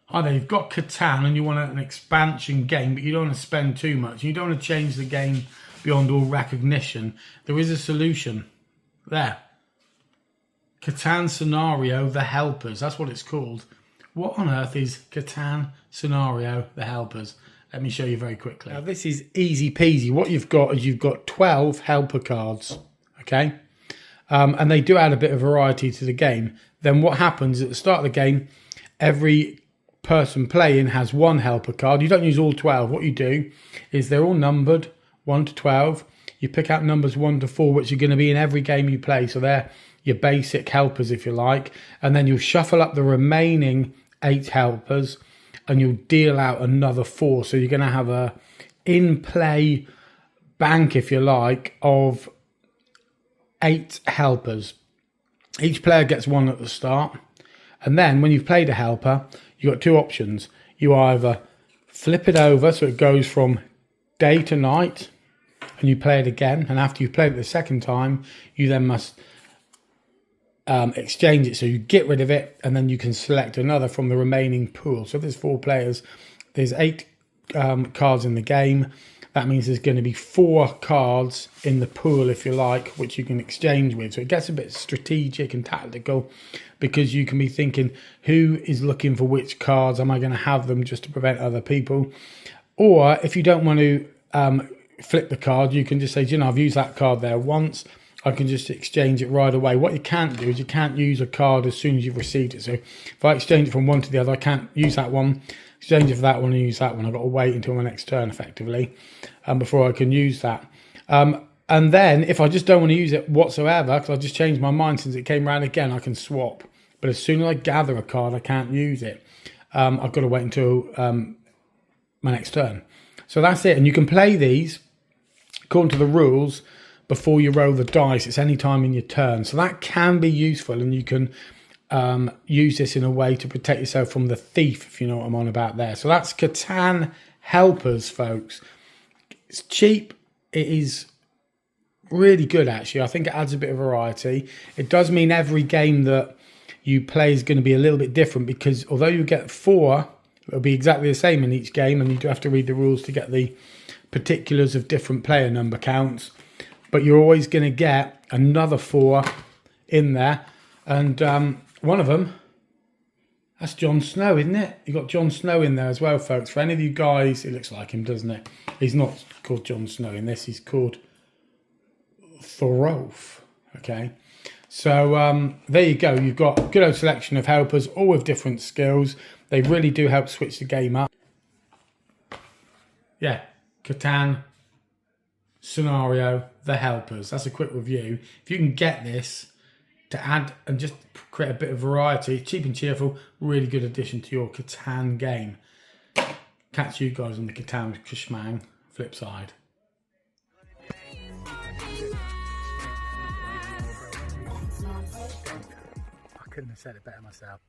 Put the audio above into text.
Hi there, you've got Catan and you want an expansion game, but you don't want to spend too much. You don't want to change the game beyond all recognition. There is a solution. There. Catan Scenario, The Helpers. That's what it's called. What on earth is Catan Scenario, The Helpers? Let me show you very quickly. Now this is easy peasy. What you've got is you've got 12 helper cards, okay? And they do add a bit of variety to the game. Then what happens at the start of the game, every person playing has one helper card. You don't use all 12. What you do is they're all numbered 1 to 12. You pick out numbers 1 to 4, which are going to be in every game you play. So they're your basic helpers, if you like. And then you'll shuffle up the remaining 8 helpers and you'll deal out another 4. So you're going to have a in-play bank, if you like, of 8 helpers. Each player gets 1 at the start. And then when you've played a helper, you've got 2 options. You either flip it over so it goes from day to night and you play it again. And after you've played it the second time, you then must exchange it. So you get rid of it and then you can select another from the remaining pool. So if there's 4 players, there's 8 cards in the game. That means there's going to be 4 cards in the pool, if you like, which you can exchange with. So it gets a bit strategic and tactical because you can be thinking, who is looking for which cards? Am I going to have them just to prevent other people? Or if you don't want to flip the card, you can just say, you know, I've used that card there once. I can just exchange it right away. What you can't do is you can't use a card as soon as you've received it. So if I exchange it from one to the other, I can't use that one, exchange it for that one and use that one. I've got to wait until my next turn, effectively, before I can use that. And then if I just don't want to use it whatsoever, because I just changed my mind since it came around again, I can swap. But as soon as I gather a card, I can't use it. I've got to wait until my next turn. So that's it. And you can play these according to the rules before you roll the dice. It's any time in your turn. So that can be useful, and you can use this in a way to protect yourself from the thief, if you know what I'm on about there. So that's Catan Helpers, folks. It's cheap. It is really good, actually. I think it adds a bit of variety. It does mean every game that you play is going to be a little bit different, because although you get 4, it'll be exactly the same in each game, and you do have to read the rules to get the particulars of different player number counts. But you're always going to get another 4 in there. And one of them, that's Jon Snow, isn't it? You've got Jon Snow in there as well, folks. For any of you guys, it looks like him, doesn't it? He's not called Jon Snow in this. He's called Thorolf. Okay. So there you go. You've got a good old selection of helpers, all with different skills. They really do help switch the game up. Yeah, Catan Scenario, The Helpers. That's a quick review. If you can get this to add and just create a bit of variety, cheap and cheerful, really good addition to your Catan game. Catch you guys on the Catan Kashmang flip side. I couldn't have said it better myself.